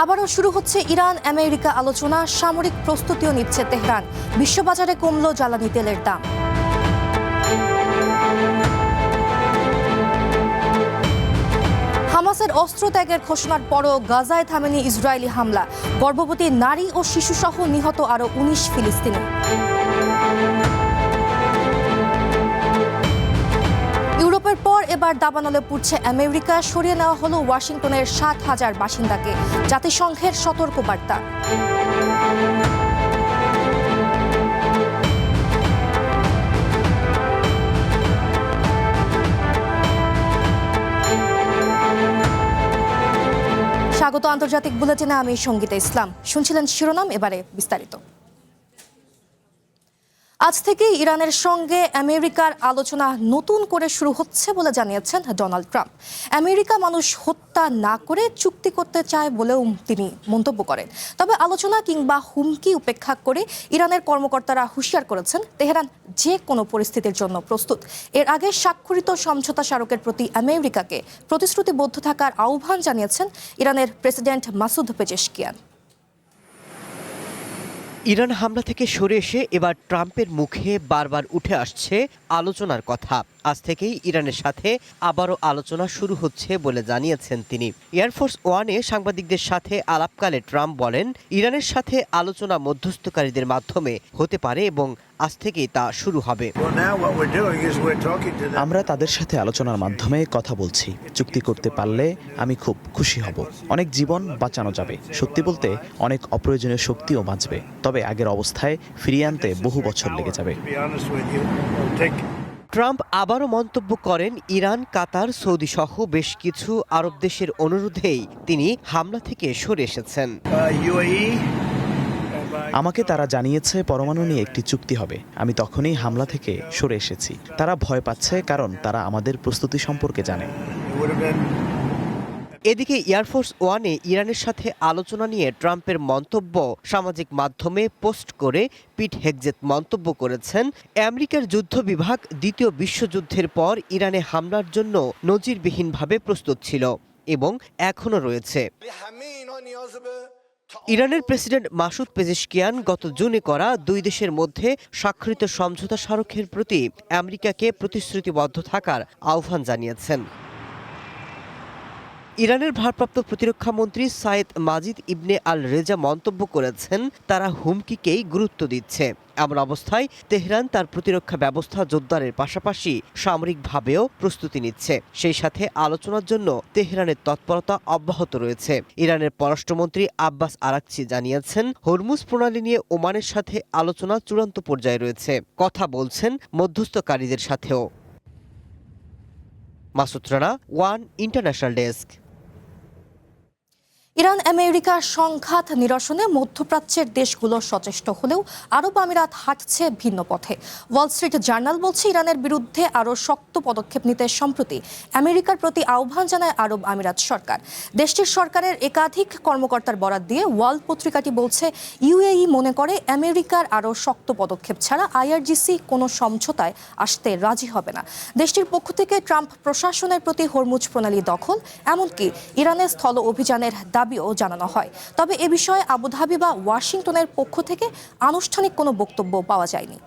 আবারও শুরু হচ্ছে ইরান আমেরিকা আলোচনা, সামরিক প্রস্তুতিও নিচ্ছে তেহরান। বিশ্ববাজারে কমল জ্বালানি তেলের দাম। হামাসের অস্ত্র ত্যাগের ঘোষণার পরও গাজায় থামেনি ইসরায়েলি হামলা। গর্ভবতী নারী ও শিশুসহ নিহত আরও ১৯ ফিলিস্তিনি। ইউরোপের পর এবার দাবানলে পুড়ছে আমেরিকা। সরিয়ে নেওয়া হলো ওয়াশিংটনের ৭,০০০ বাসিন্দাকে। জাতিসংঘের সতর্কবার্তা। স্বাগত আন্তর্জাতিক বুলেটিনে, আমি সঙ্গীতা ইসলাম। শুনছিলেন শিরোনাম, এবারে বিস্তারিত। আজ থেকে ইরানের সঙ্গে আমেরিকার আলোচনা নতুন করে শুরু হচ্ছে বলে জানিয়েছেন ডোনাল্ড ট্রাম্প। আমেরিকা মানুষ হত্যা না করে চুক্তি করতে চায় বলেও তিনি মন্তব্য করেন। তবে আলোচনা কিংবা হুমকি উপেক্ষা করে ইরানের কর্মকর্তারা হুঁশিয়ার করেছেন তেহরান যে কোনো পরিস্থিতির জন্য প্রস্তুত। এর আগে স্বাক্ষরিত সমঝোতা স্মারকের প্রতি আমেরিকাকে প্রতিশ্রুতিবদ্ধ থাকার আহ্বান জানিয়েছেন ইরানের প্রেসিডেন্ট মাসুদ পেজেশকিয়ান। ইরান হামলা থেকে সরে এসে এবার ট্রাম্পের মুখে বারবার উঠে আসছে আলোচনার কথা। আজ থেকেই ইরানের সাথে আবারও আলোচনা শুরু হচ্ছে বলে জানিয়েছেন তিনি। এয়ারফোর্স ওয়ানে সাংবাদিকদের সাথে আলাপকালে ট্রাম্প বলেন, ইরানের সাথে আলোচনা মধ্যস্থকারীদের মাধ্যমে হতে পারে এবং আজ থেকেই তা শুরু হবে। আমরা তাদের সাথে আলোচনার মাধ্যমে কথা বলছি। চুক্তি করতে পারলে আমি খুব খুশি হব। অনেক জীবন বাঁচানো যাবে, সত্যি বলতে অনেক অপ্রয়োজনীয় শক্তিও বাঁচবে। তবে আগের অবস্থায় ফিরিয়ে আনতে বহু বছর লেগে যাবে। ট্রাম্প আবারও মন্তব্য করেন, ইরান, কাতার, সৌদি সহ বেশ কিছু আরব দেশের অনুরোধেই তিনি হামলা থেকে সরে এসেছেন। আমাকে তারা জানিয়েছে পরমাণু নিয়ে একটি চুক্তি হবে। আমি তখনই হামলা থেকে সরে এসেছি। তারা ভয় পাচ্ছে কারণ তারা আমাদের প্রস্তুতি সম্পর্কে জানে। এদিকে এয়ারফোর্স ওয়ানে ইরানের সাথে আলোচনা নিয়ে ট্রাম্পের মন্তব্য সামাজিক মাধ্যমে পোস্ট করে পিট হেগজেত মন্তব্য করেছেন, আমেরিকার যুদ্ধ বিভাগ দ্বিতীয় বিশ্বযুদ্ধের পর ইরানে হামলার জন্য নজিরবিহীনভাবে প্রস্তুত ছিল এবং এখনও রয়েছে। ইরানের প্রেসিডেন্ট মাসুদ পেজেশকিয়ান গত জুনে করা দুই দেশের মধ্যে স্বাক্ষরিত সমঝোতা স্মারকের প্রতি আমেরিকাকে প্রতিশ্রুতিবদ্ধ থাকার আহ্বান জানিয়েছেন। ইরানের ভারপ্রাপ্ত প্রতিরক্ষা মন্ত্রী সাইদ মাজিদ ইবনে আল রেজা মন্তব্য করেছেন, তারা হুমকিকেই গুরুত্ব দিচ্ছে। এমন অবস্থায় তেহরান তার প্রতিরক্ষা ব্যবস্থা জোরদারের পাশাপাশি সামরিকভাবেও প্রস্তুতি নিচ্ছে। সেই সাথে আলোচনার জন্য তেহরানের তৎপরতা অব্যাহত রয়েছে। ইরানের পররাষ্ট্রমন্ত্রী আব্বাস আরাকচি জানিয়েছেন, হরমুজ প্রণালী নিয়ে ওমানের সাথে আলোচনা চূড়ান্ত পর্যায়ে রয়েছে। কথা বলছেন মধ্যস্থকারীদের সাথেও। Masud Rana, one international desk. Iran আমেরিকার সংঘাত নিরসনে মধ্যপ্রাচ্যের দেশগুলো সচেষ্ট হলেও আরব আমিরাত হাঁটছে ভিন্ন পথে। ওয়াল স্ট্রিট জার্নাল বলছে, ইরানের বিরুদ্ধে আরও শক্ত পদক্ষেপ নিতে সম্প্রতি আমেরিকার প্রতি আহ্বান জানায় আরব আমিরাত সরকার। দেশটির সরকারের একাধিক কর্মকর্তার বরাত দিয়ে ওয়াল পত্রিকাটি বলছে, ইউএই মনে করে আমেরিকার আরও শক্ত পদক্ষেপ ছাড়া আইআরজিসি কোনো সমঝোতায় আসতে রাজি হবে না। দেশটির পক্ষ থেকে ট্রাম্প প্রশাসনের প্রতি হরমুজ প্রণালী দখল, এমনকি ইরানের স্থল অভিযানের দাবিও জানানো হয়। তবে এ বিষয়ে আবুধাবি বা ওয়াশিংটনের পক্ষ থেকে আনুষ্ঠানিক কোনো বক্তব্য পাওয়া যায়নি।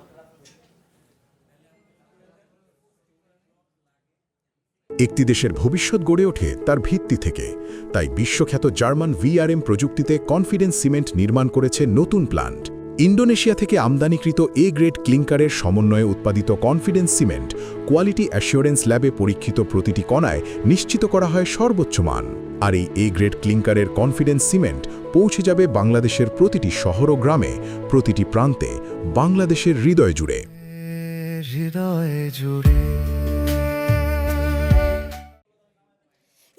একটি দেশের ভবিষ্যৎ গড়ে ওঠে তার ভিত্তি থেকে। তাই বিশ্বখ্যাত জার্মান ভিআরএম প্রযুক্তিতে কনফিডেন্স সিমেন্ট নির্মাণ করেছে নতুন প্ল্যান্ট। ইন্দোনেশিয়া থেকে আমদানিকৃত এ গ্রেড ক্লিংকারের সমন্বয়ে উৎপাদিত কনফিডেন্স সিমেন্ট কোয়ালিটি অ্যাসিওরেন্স ল্যাবে পরীক্ষিত প্রতিটি কণায় নিশ্চিত করা হয় সর্বোচ্চ মান। আর এই এ গ্রেড ক্লিংকারের কনফিডেন্স সিমেন্ট পৌঁছে যাবে বাংলাদেশের প্রতিটি শহর ও গ্রামে, প্রতিটি প্রান্তে, বাংলাদেশের হৃদয় জুড়ে।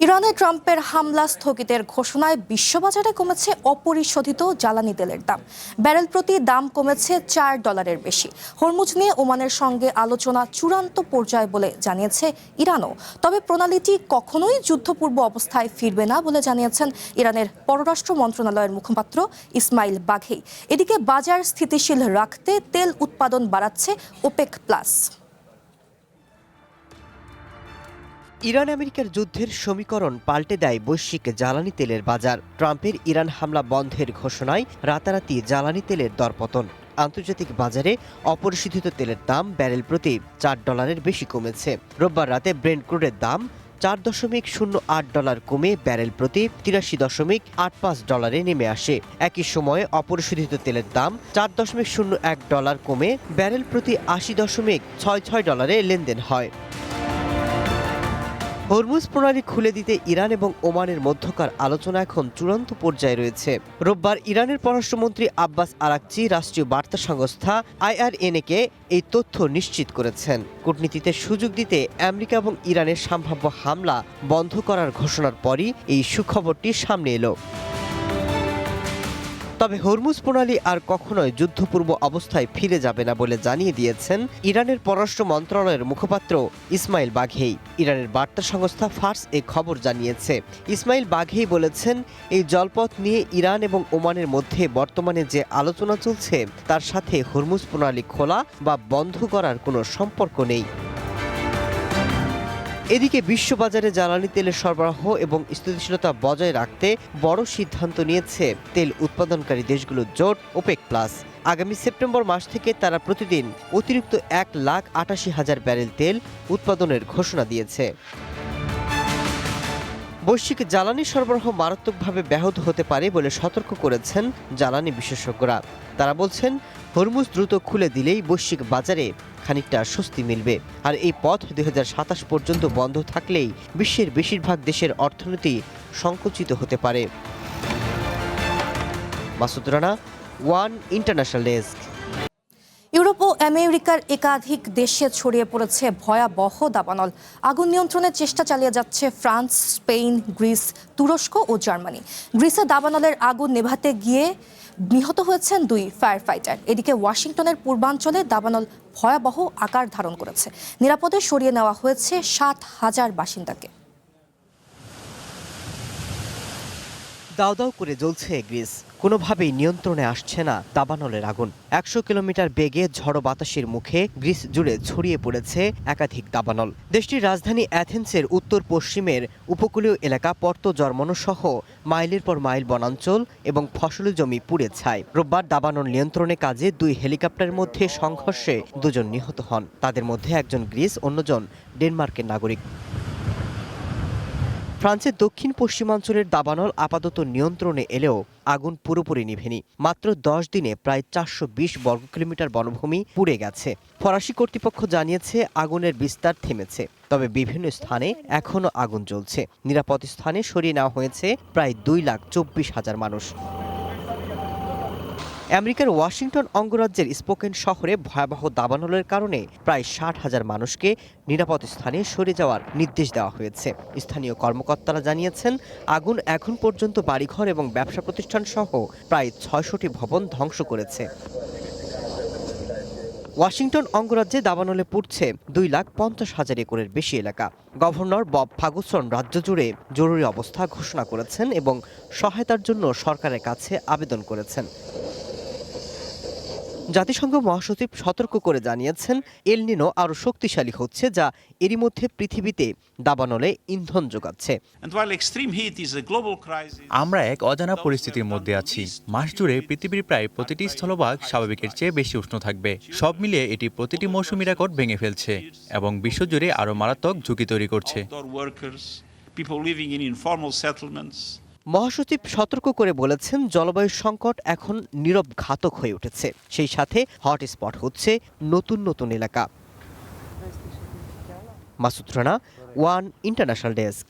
ইরানে ট্রাম্পের হামলা স্থগিতের ঘোষণায় বিশ্ববাজারে কমেছে অপরিশোধিত জ্বালানি তেলের দাম। ব্যারেল প্রতি দাম কমেছে $4 বেশি। হরমুজ নিয়ে ওমানের সঙ্গে আলোচনা চূড়ান্ত পর্যায়ে বলে জানিয়েছে ইরানও। তবে প্রণালীটি কখনোই যুদ্ধপূর্ব অবস্থায় ফিরবে না বলে জানিয়েছেন ইরানের পররাষ্ট্র মন্ত্রণালয়ের মুখপাত্র ইসমাইল বাঘেই। এদিকে বাজার স্থিতিশীল রাখতে তেল উৎপাদন বাড়াচ্ছে ওপেক প্লাস। ইরান আমেরিকার যুদ্ধের সমীকরণ পাল্টে দেয় বৈশ্বিক জ্বালানি তেলের বাজার। ট্রাম্পের ইরান হামলা বন্ধের ঘোষণায় রাতারাতি জ্বালানি তেলের দরপতন। আন্তর্জাতিক বাজারে অপরিশোধিত তেলের দাম ব্যারেল প্রতি $4 বেশি কমেছে। রোববার রাতে ব্রেন্ট ক্রুডের দাম $4.08 কমে ব্যারেল প্রতি $83.85 নেমে আসে। একই সময়ে অপরিশোধিত তেলের দাম $4.01 কমে ব্যারেল প্রতি $80.66 লেনদেন হয়। হরমুজ প্রণালী খুলে দিতে ইরান এবং ওমানের মধ্যকার আলোচনা এখন চূড়ান্ত পর্যায়ে রয়েছে। রোববার ইরানের পররাষ্ট্রমন্ত্রী আব্বাস আরাকচি রাষ্ট্রীয় বার্তা সংস্থা IRNA-কে এই তথ্য নিশ্চিত করেছেন। কূটনীতিতে সুযোগ দিতে আমেরিকা এবং ইরানের সম্ভাব্য হামলা বন্ধ করার ঘোষণার পরই এই সুখবরটি সামনে এলো। তবে হরমুজ প্রণালী আর কখনোই যুদ্ধপূর্ব অবস্থায় ফিরে যাবে না বলে জানিয়ে দিয়েছেন ইরানের পররাষ্ট্র মন্ত্রণালয়ের মুখপাত্র ইসমাইল বাঘেই। ইরানের বার্তা সংস্থা ফার্স এই খবর জানিয়েছে। ইসমাইল বাঘেই বলেছেন, এই জলপথ নিয়ে ইরান এবং ওমানের মধ্যে বর্তমানে যে আলোচনা চলছে তার সাথে হরমুজ প্রণালী খোলা বা বন্ধ করার কোনো সম্পর্ক নেই। এদিকে বিশ্ববাজারে জ্বালানি তেলের সরবরাহ এবং স্থিতিশীলতা বজায় রাখতে বড় সিদ্ধান্ত নিয়েছে তেল উৎপাদনকারী দেশগুলোর জোট ওপেক প্লাস। আগামী সেপ্টেম্বর মাস থেকে তারা প্রতিদিন অতিরিক্ত 1,88,000 ব্যারেল তেল উৎপাদনের ঘোষণা দিয়েছে। বৈশ্বিক জ্বালানি সরবরাহ মারাত্মকভাবে ব্যাহত হতে পারে বলে সতর্ক করেছেন জ্বালানি বিশেষজ্ঞরা। তারা বলছেন, হরমুজ দ্রুত খুলে দিলেই বৈশ্বিক বাজারে খানিকটা স্বস্তি মিলবে। আর এই পথ 2027 পর্যন্ত বন্ধ থাকলেই বিশ্বের বেশিরভাগ দেশের অর্থনীতি সংকুচিত হতে পারে। Masud Rana, one international desk. Europe ও আমেরিকার একাধিক দেশে ছড়িয়ে পড়েছে ভয়াবহ দাবানল। আগুন নিয়ন্ত্রণের চেষ্টা চালিয়ে যাচ্ছে ফ্রান্স, স্পেন, গ্রিস, তুরস্ক ও জার্মানি। গ্রিসে দাবানলের আগুন নেভাতে গিয়ে নিহত হয়েছেন 2 ফায়ার ফাইটার। এদিকে ওয়াশিংটনের পূর্বাঞ্চলে দাবানল ভয়াবহ আকার ধারণ করেছে। নিরাপদে সরিয়ে নেওয়া হয়েছে 7,000 বাসিন্দাকে। দাও দাও করে জ্বলছে গ্রিস, কোনোভাবেই নিয়ন্ত্রণে আসছে না দাবানলের আগুন। 100 কিলোমিটার বেগে ঝড়ো বাতাসের মুখে গ্রিস জুড়ে ছড়িয়ে পড়েছে একাধিক দাবানল। দেশটির রাজধানী অ্যাথেন্সের উত্তর পশ্চিমের উপকূলীয় এলাকা পর্তো জর্মনো সহ মাইলের পর মাইল বনাঞ্চল এবং ফসলি জমি পুড়ে ছাই। রোববার দাবানল নিয়ন্ত্রণে কাজে 2 হেলিকপ্টারের মধ্যে সংঘর্ষে 2 জন নিহত হন। তাদের মধ্যে একজন গ্রিস, অন্যজন ডেনমার্কের নাগরিক। ফ্রান্সের দক্ষিণ পশ্চিমাঞ্চলের দাবানল আপাতত নিয়ন্ত্রণে এলেও আগুন পুরোপুরি নিভেনি। মাত্র 10 দিনে প্রায় 420 বর্গ কিলোমিটার বনভূমি পুড়ে গেছে। ফরাসি কর্তৃপক্ষ জানিয়েছে আগুনের বিস্তার থেমেছে, তবে বিভিন্ন স্থানে এখনও আগুন জ্বলছে। নিরাপদ স্থানে সরিয়ে নেওয়া হয়েছে প্রায় 2,24,000 মানুষ। আমেরিকার ওয়াশিংটন অঙ্গরাজ্যের স্পোকেন শহরে ভয়াবহ দাবানলের কারণে প্রায় 60,000 মানুষকে নিরাপদ স্থানে সরে যাওয়ার নির্দেশ দেওয়া হয়েছে। স্থানীয় কর্মকর্তারা জানিয়েছেন, আগুন এখন পর্যন্ত বাড়িঘর এবং ব্যবসা প্রতিষ্ঠান সহ প্রায় 600টি ভবন ধ্বংস করেছে। ওয়াশিংটন অঙ্গরাজ্যে দাবানলে পুড়ছে 2,50,000 একরের বেশি এলাকা। গভর্নর বব ফার্গুসন রাজ্য জুড়ে জরুরি অবস্থা ঘোষণা করেছেন এবং সহায়তার জন্য সরকারের কাছে আবেদন করেছেন। জাতিসংঘ মহাসচিব সতর্ক করে জানিয়েছেন, এল নিনো আরও শক্তিশালী হচ্ছে, যা এরই মধ্যে পৃথিবীতে দাবানলে ইন্ধন যোগাচ্ছে। আমরা এক অজানা পরিস্থিতির মধ্যে আছি। মাস জুড়ে পৃথিবীর প্রায় প্রতিটি স্থলভাগ স্বাভাবিকের চেয়ে বেশি উষ্ণ থাকবে। সব মিলিয়ে এটি প্রতিটি মৌসুমী রেকর্ড ভেঙে ফেলছে এবং বিশ্বজুড়ে আরও মারাত্মক ঝুঁকি তৈরি করছে। মহাসচিব সতর্ক করে বলেছেন, জলবায়ু সংকট এখন নীরব ঘাতক হয়ে উঠেছে। সেই সাথে হটস্পট হচ্ছে নতুন নতুন এলাকা। Masud Rana, one international desk.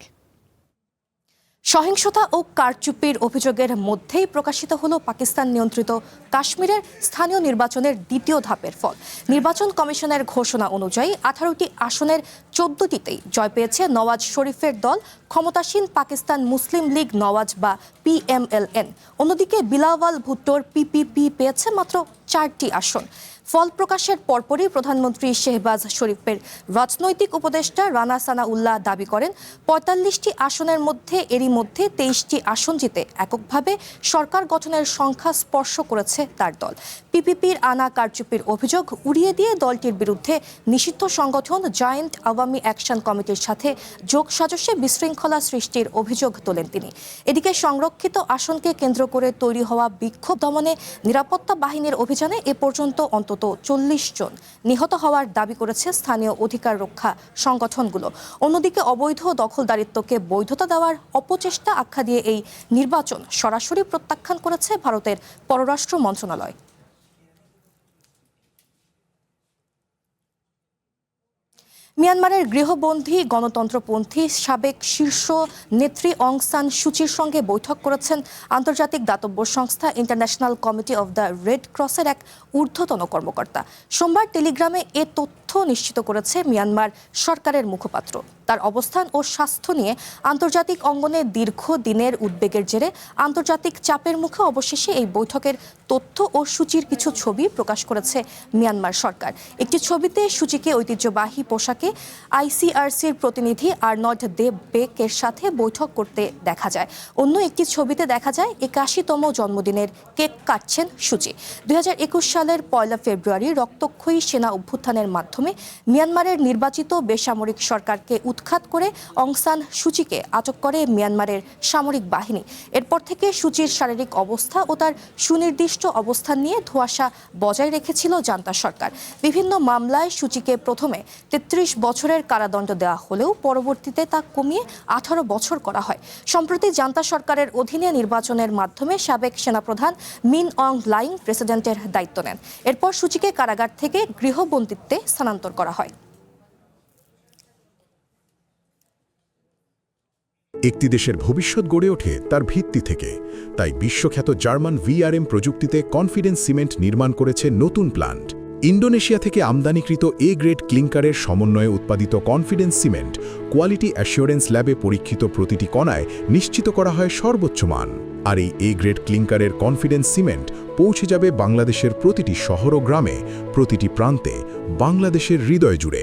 সহিংসতা ও কারচুপির অভিযোগের মধ্যেই প্রকাশিত হলো পাকিস্তান নিয়ন্ত্রিত কাশ্মীরের স্থানীয় নির্বাচনের দ্বিতীয় ধাপের ফল। নির্বাচন কমিশনের ঘোষণা অনুযায়ী 18টি আসনের 14টিতেই জয় পেয়েছে নওয়াজ শরীফের দল, ক্ষমতাসীন পাকিস্তান মুসলিম লীগ নওয়াজ বা PMLN। অন্যদিকে বিলাওয়াল ভুট্টোর PPP পেয়েছে মাত্র 4টি আসন। ফল প্রকাশের পরপরই প্রধানমন্ত্রী শেহবাজ শরীফের রাজনৈতিক উপদেষ্টা রানা সানাউল্লাহ দাবি করেন ৪৫টি আসনের মধ্যে এরই মধ্যে ২৩টি আসন জিতে এককভাবে সরকার গঠনের সংখ্যা স্পর্শ করেছে তার দল। পিপিপির আনা কারচুপির অভিযোগ উড়িয়ে দিয়ে দলটির বিরুদ্ধে নিষিদ্ধ সংগঠন জয়েন্ট আওয়ামী অ্যাকশন কমিটির সাথে যোগসাজশে বিশৃঙ্খলা সৃষ্টির অভিযোগ তোলেন তিনি। এদিকে সংরক্ষিত আসনকে কেন্দ্র করে তৈরি হওয়া বিক্ষোভ দমনে নিরাপত্তা বাহিনীর অভিযানে এ পর্যন্ত অন্তত ৪০ জন নিহত হওয়ার দাবি করেছে স্থানীয় অধিকার রক্ষা সংগঠনগুলো। অন্যদিকে অবৈধ দখলদারিত্বকে বৈধতা দেওয়ার অপচেষ্টা আখ্যা দিয়ে এই নির্বাচন সরাসরি প্রত্যাখ্যান করেছে ভারতের পররাষ্ট্র মন্ত্রণালয়। মিয়ানমারের গৃহবন্দী গণতন্ত্রপন্থী সাবেক শীর্ষ নেত্রী অং সান সুচির সঙ্গে বৈঠক করেছেন আন্তর্জাতিক দাতব্য সংস্থা international committee of the red ক্রসের এক ঊর্ধ্বতন কর্মকর্তা। সোমবার টেলিগ্রামে এ তথ্য নিশ্চিত করেছে মিয়ানমার সরকারের মুখপাত্র। তার অবস্থান ও স্বাস্থ্য নিয়ে আন্তর্জাতিক অঙ্গনে দীর্ঘদিনের উদ্বেগের জেরে আন্তর্জাতিক চাপের মুখে অবশেষে এই বৈঠকের তথ্য ও সূচির কিছু ছবি প্রকাশ করেছে মিয়ানমার সরকার। একটি ছবিতে সূচিকে ঐতিহ্যবাহী পোশাকে আইসিআরসির প্রতিনিধি আর্নল্ড দে বেকের সাথে বৈঠক করতে দেখা যায়। অন্য একটি ছবিতে দেখা যায় ৮১তম জন্মদিনের কেক কাটছেন সূচি। ২০২১ সালের ১ ফেব্রুয়ারি রক্তক্ষয়ী সেনা অভ্যুত্থানের মাধ্যমে মিয়ানমারের নির্বাচিত বেসামরিক সরকারকে উৎখাত করে অং সান সুচিকে আটক করে মিয়ানমারের সামরিক বাহিনী। এরপর থেকে সূচির শারীরিক অবস্থা ও তার সুনির্দিষ্ট অবস্থান নিয়ে ধোঁয়াশা বজায় রেখেছিল জান্তা সরকার। বিভিন্ন মামলায় সূচিকে প্রথমে ৩৩ বছরের কারাদণ্ড দেওয়া হলেও পরবর্তীতে তা কমিয়ে ১৮ বছর করা হয়। সম্প্রতি জান্তা সরকারের অধীনে নির্বাচনের মাধ্যমে সাবেক সেনাপ্রধান মিন অং লাইং প্রেসিডেন্টের দায়িত্ব নেন। এরপর সূচিকে কারাগার থেকে গৃহবন্দিত্বে স্থানান্তর করা হয়। একটি দেশের ভবিষ্যৎ গড়ে ওঠে তার ভিত্তি থেকে। তাই বিশ্বখ্যাত জার্মান ভিআরএম প্রযুক্তিতে কনফিডেন্স সিমেন্ট নির্মাণ করেছে নতুন প্ল্যান্ট। ইন্দোনেশিয়া থেকে আমদানিকৃত এ গ্রেড ক্লিংকারের সমন্বয়ে উৎপাদিত কনফিডেন্স সিমেন্ট কোয়ালিটি অ্যাসিওরেন্স ল্যাবে পরীক্ষিত প্রতিটি কণায় নিশ্চিত করা হয় সর্বোচ্চ মান। আর এই এ গ্রেড ক্লিংকারের কনফিডেন্স সিমেন্ট পৌঁছে যাবে বাংলাদেশের প্রতিটি শহর ও গ্রামে, প্রতিটি প্রান্তে, বাংলাদেশের হৃদয় জুড়ে।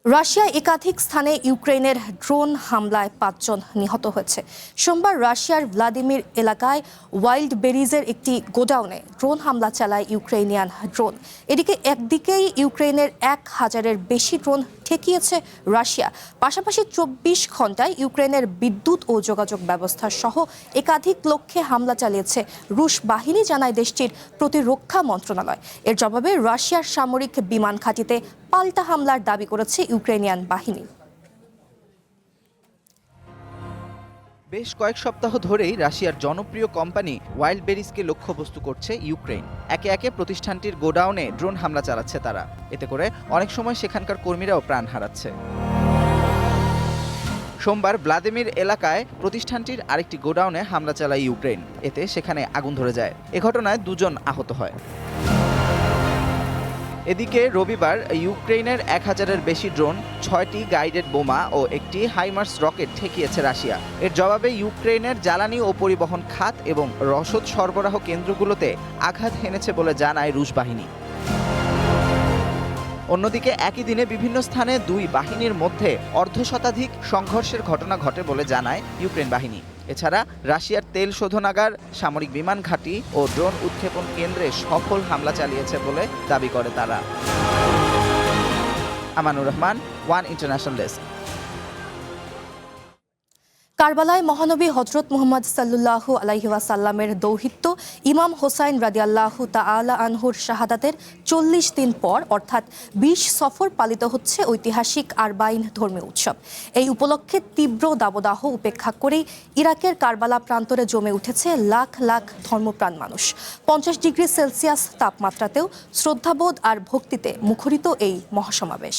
রাশিয়া একাধিক স্থানে ইউক্রেনের ড্রোন হামলায় ৫ জন নিহত হয়েছে। সোমবার রাশিয়ার ভ্লাদিমির এলাকায় ওয়াইল্ড বেরিজের একটি গোডাউনে ড্রোন হামলা চালায় ইউক্রেনিয়ান ড্রোন। এদিকে একদিকেই ইউক্রেনের ১,০০০-এর বেশি ড্রোন ঠেকিয়েছে রাশিয়া, পাশাপাশি ২৪ ঘণ্টায় ইউক্রেনের বিদ্যুৎ ও যোগাযোগ ব্যবস্থা সহ একাধিক লক্ষ্যে হামলা চালিয়েছে রুশ বাহিনী, জানায় দেশটির প্রতিরক্ষা মন্ত্রণালয়। এর জবাবে রাশিয়ার সামরিক বিমান ঘাঁটিতে পাল্টা হামলার দাবি করেছে ইউক্রেনিয়ান বাহিনী। বেশ কয়েক সপ্তাহ ধরেই রাশিয়ার জনপ্রিয় কোম্পানি ওয়াইল্ড বেরিজকে লক্ষ্যবস্তু করছে ইউক্রেন। একে একে প্রতিষ্ঠানটির গোডাউনে ড্রোন হামলা চালাচ্ছে তারা। এতে করে অনেক সময় সেখানকার কর্মীরাও প্রাণ হারাচ্ছে। সোমবার ভ্লাদিমির এলাকায় প্রতিষ্ঠানটির আরেকটি গোডাউনে হামলা চালায় ইউক্রেন। এতে সেখানে আগুন ধরে যায়। এ ঘটনায় ২ জন আহত হয়। এদিকে রবিবার ইউক্রেনের ১,০০০-এর বেশি ড্রোন, ৬টি গাইডেড বোমা ও একটি হাইমার্স রকেট ঠেকিয়েছে রাশিয়া। এর জবাবে ইউক্রেনের জ্বালানি ও পরিবহন খাত এবং রসদ সরবরাহ কেন্দ্রগুলোতে আঘাত হেনেছে বলে জানায় রুশ বাহিনী। অন্যদিকে একই দিনে বিভিন্ন স্থানে দুই বাহিনীর মধ্যে অর্ধশতাধিক সংঘর্ষের ঘটনা ঘটে বলে জানায় ইউক্রেন বাহিনী। এছাড়া রাশিয়ার তেল শোধনাগার, সামরিক বিমান ঘাঁটি ও ড্রোন উৎক্ষেপণ কেন্দ্রে সফল হামলা চালিয়েছে বলে দাবি করে তারা। Amanur Rahman, one international desk. কারবালায় মহানবী হযরত মুহাম্মদ সাল্লাল্লাহু আলাইহি ওয়াসাল্লামের দৌহিত্র ইমাম হোসাইন রাদিয়াল্লাহু তাআলা আনহুর শাহাদাতের ৪০ দিন পর অর্থাৎ ২০ সফর পালিত হচ্ছে ঐতিহাসিক আরবাইন ধর্মীয় উৎসব। এই উপলক্ষে তীব্র দাবদাহ উপেক্ষা করেই ইরাকের কারবালা প্রান্তরে জমে উঠেছে লাখ লাখ ধর্মপ্রাণ মানুষ। ৫০ ডিগ্রি সেলসিয়াস তাপমাত্রাতেও শ্রদ্ধাবোধ আর ভক্তিতে মুখরিত এই মহাসমাবেশ।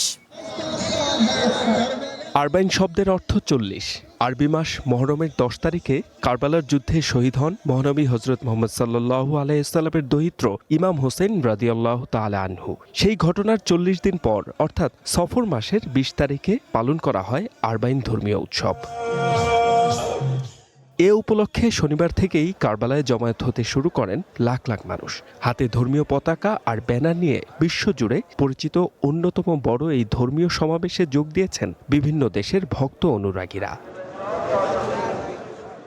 আরবাইন শব্দের অর্থ ৪০। আরবি মাস মহরমের ১০ তারিখে কারবালার যুদ্ধে শহীদ হন মহানবী হযরত মুহাম্মদ সাল্লাল্লাহু আলাইহি ওয়াসাল্লামের দৌহিত্র ইমাম হোসেন রাদিয়াল্লাহু তাআলা আনহু। সেই ঘটনার ৪০ দিন পর অর্থাৎ সফর মাসের ২০ তারিখে পালন করা হয় আরবাইন ধর্মীয় উৎসব। এ উপলক্ষে শনিবার থেকেই কারবালায় জমায়েত হতে শুরু করেন লাখ লাখ মানুষ। হাতে ধর্মীয় পতাকা আর ব্যানার নিয়ে বিশ্বজুড়ে পরিচিত অন্যতম বড় এই ধর্মীয় সমাবেশে যোগ দিয়েছেন বিভিন্ন দেশের ভক্ত অনুরাগীরা।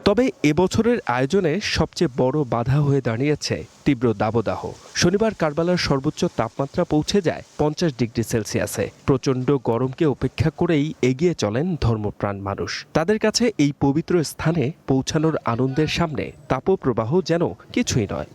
তবে এবছরের আয়োজনে সবচেয়ে বড় বাধা হয়ে দাঁড়িয়েছে তীব্র দাবদাহ। শনিবার কারবালার সর্বোচ্চ তাপমাত্রা পৌঁছে যায় ৫০ ডিগ্রি সেলসিয়াসে। প্রচণ্ড গরমকে উপেক্ষা করেই এগিয়ে চলেন ধর্মপ্রাণ মানুষ। তাদের কাছে এই পবিত্র স্থানে পৌঁছানোর আনন্দের সামনে তাপপ্রবাহ যেন কিছুই নয়।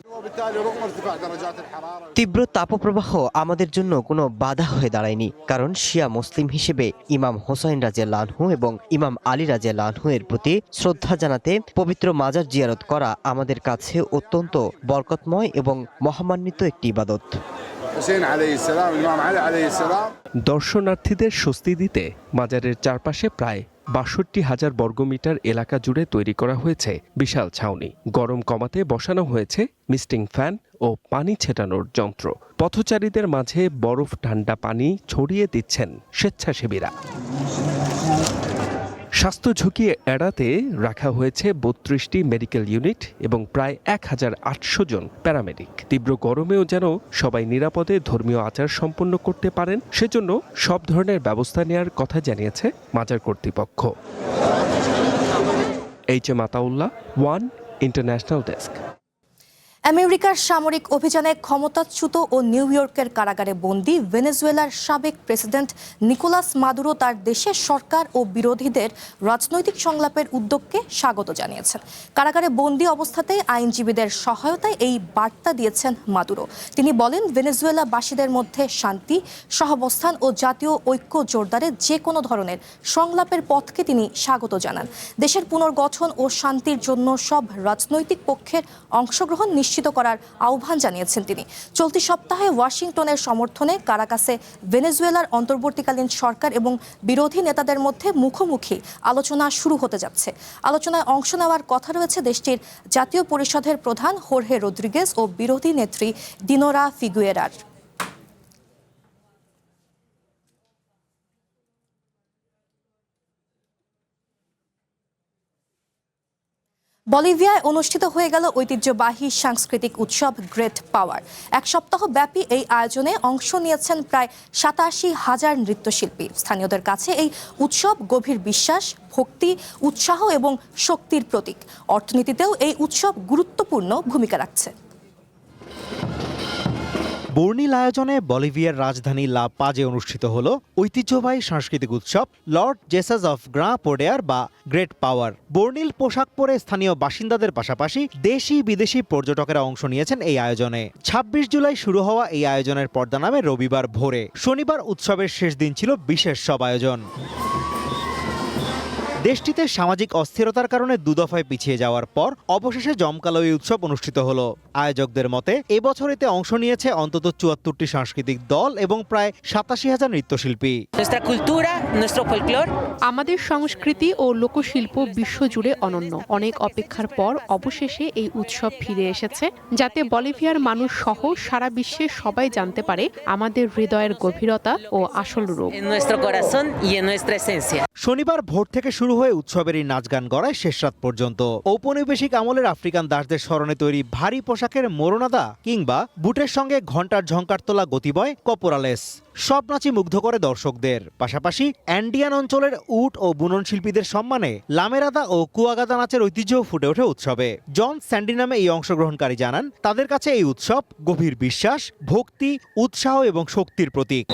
তীব্র তাপপ্রবাহ আমাদের জন্য কোনো বাধা হয়ে দাঁড়ায়নি, কারণ শিয়া মুসলিম হিসেবে ইমাম হোসাইন রাদিয়াল্লাহু আনহু এবং ইমাম আলী রাদিয়াল্লাহু আনহু এর প্রতি শ্রদ্ধা জানাতে পবিত্র মাজার জিয়ারত করা আমাদের কাছে অত্যন্ত বরকতময় এবং মহামান্বিত একটি ইবাদত। দর্শনার্থীদের স্বস্তি দিতে মাজারের চারপাশে প্রায় ৬২,০০০ বর্গমিটার এলাকা জুড়ে তৈরি করা হয়েছে বিশাল ছাউনি। গরম কমাতে বসানো হয়েছে মিস্টিং ফ্যান ও পানি ছেটানোর যন্ত্র। পথচারীদের মাঝে বরফ ঠান্ডা পানি ছড়িয়ে দিচ্ছেন স্বেচ্ছাসেবীরা। স্বাস্থ্য ঝুঁকি এড়াতে রাখা হয়েছে ৩২টি মেডিকেল ইউনিট এবং প্রায় ১,৮০০ জন প্যারামেডিক। তীব্র গরমেও যেন সবাই নিরাপদে ধর্মীয় আচার সম্পন্ন করতে পারেন, সেজন্য সব ধরনের ব্যবস্থা নেওয়ার কথা জানিয়েছে মাজার কর্তৃপক্ষ। HM. Ataullah, one international desk. আমেরিকার সামরিক অভিযানে ক্ষমতাচ্যুত ও নিউ ইয়র্কের কারাগারে বন্দী ভেনেজুয়েলার সাবেক প্রেসিডেন্ট নিকোলাস মাদুরো তার দেশের সরকার ও বিরোধীদের রাজনৈতিক সংলাপের উদ্যোগকে স্বাগত জানিয়েছেন। কারাগারে বন্দী অবস্থাতেই আইনজীবীদের সহায়তায় এই বার্তা দিয়েছেন মাদুরো। তিনি বলেন, ভেনেজুয়েলাবাসীদের মধ্যে শান্তি, সহাবস্থান ও জাতীয় ঐক্য জোরদারে যে কোনো ধরনের সংলাপের পথকে তিনি স্বাগত জানান। দেশের পুনর্গঠন ও শান্তির জন্য সব রাজনৈতিক পক্ষের অংশগ্রহণ নিশ্চিত করার আহ্বান জানিয়েছেন তিনি। চলতি সপ্তাহে ওয়াশিংটনের সমর্থনে কারাকাসে ভেনেজুয়েলার অন্তর্বর্তীকালীন সরকার এবং বিরোধী নেতাদের মধ্যে মুখোমুখি আলোচনা শুরু হতে যাচ্ছে। আলোচনায় অংশ নেওয়ার কথা রয়েছে দেশটির জাতীয় পরিষদের প্রধান হোর্হে রদ্রিগেজ ও বিরোধী নেত্রী দিনোরা ফিগুয়েরার। বলিভিয়ায় অনুষ্ঠিত হয়ে গেল ঐতিহ্যবাহী সাংস্কৃতিক উৎসব গ্রেট পাওয়ার। এক সপ্তাহ ব্যাপী এই আয়োজনে অংশ নিয়েছেন প্রায় ৮৭,০০০ নৃত্যশিল্পী। স্থানীয়দের কাছে এই উৎসব গভীর বিশ্বাস, ভক্তি, উৎসাহ এবং শক্তির প্রতীক। অর্থনীতিতেও এই উৎসব গুরুত্বপূর্ণ ভূমিকা রাখছে। বর্ণিল আয়োজনে বলিভিয়ার রাজধানী লা পাজে অনুষ্ঠিত হল ঐতিহ্যবাহী সাংস্কৃতিক উৎসব লর্ড জেসাস অফ গ্রাঁ পোডেয়ার বা গ্রেট পাওয়ার। বর্ণিল পোশাক পরে স্থানীয় বাসিন্দাদের পাশাপাশি দেশি বিদেশি পর্যটকেরা অংশ নিয়েছেন এই আয়োজনে। ২৬ জুলাই শুরু হওয়া এই আয়োজনের পর্দা নামে রবিবার ভোরে। শনিবার উৎসবের শেষ দিন ছিল বিশেষ সব আয়োজন। দেশটিতে সামাজিক অস্থিরতার কারণে দুদফায় পিছিয়ে যাওয়ার পর অবশেষে জমকালো এই উৎসব অনুষ্ঠিত হলো। আয়োজকদের মতে এবছর এতে অংশ নিয়েছে অন্তত ৭৪টি সাংস্কৃতিক দল এবং প্রায় ৮৭,০০০ নৃত্যশিল্পী। আমাদের সংস্কৃতি ও লোকশিল্প বিশ্বজুড়ে অনন্য। অনেক অপেক্ষার পর অবশেষে এই উৎসব ফিরে এসেছে, যাতে বলিভিয়ার মানুষ সহ সারা বিশ্বে সবাই জানতে পারে আমাদের হৃদয়ের গভীরতা ও আসল রূপ। শনিবার ভোর থেকে শুরু হয়ে উৎসবের এই নাচ গান গড়ায় শেষ রাত পর্যন্ত। ঔপনিবেশিক আমলের আফ্রিকান দাসদের স্মরণে তৈরি ভারী পোশাকের মোরনাদা কিংবা বুটের সঙ্গে ঘণ্টার ঝংকার তোলা গতিবয় কপোরালেস সব নাচই মুগ্ধ করে দর্শকদের। পাশাপাশি অ্যান্ডিয়ান অঞ্চলের উট ও বুনন শিল্পীদের সম্মানে লামেরাদা ও কুয়াগাদা নাচের ঐতিহ্যও ফুটে ওঠে উৎসবে। জন স্যান্ডি নামে এই অংশগ্রহণকারী জানান, তাদের কাছে এই উৎসব গভীর বিশ্বাস, ভক্তি, উৎসাহ এবং শক্তির প্রতীক।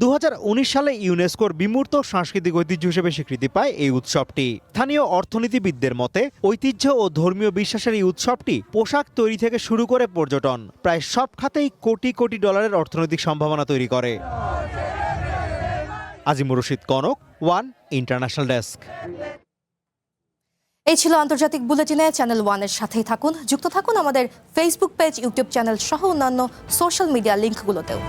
২০১৯ সালে ইউনেস্কোর বিমূর্ত সাংস্কৃতিক ঐতিহ্য হিসেবে স্বীকৃতি পায় এই উৎসবটি। স্থানীয় অর্থনীতিবিদদের মতে ঐতিহ্য ও ধর্মীয় বিশ্বাসের এই উৎসবটি পোশাক তৈরি থেকে শুরু করে পর্যটন প্রায় সব খাতেই কোটি কোটি ডলারের অর্থনৈতিক সম্ভাবনা তৈরি করে। Azimur Rashid Kanak, one international desk. এই ছিল আন্তর্জাতিক বুলেটিনে। চ্যানেল ওয়ানের সাথেই থাকুন, যুক্ত থাকুন আমাদের ফেসবুক পেজ, ইউটিউব চ্যানেল সহ অন্যান্য সোশ্যাল মিডিয়া লিঙ্কগুলোতেও।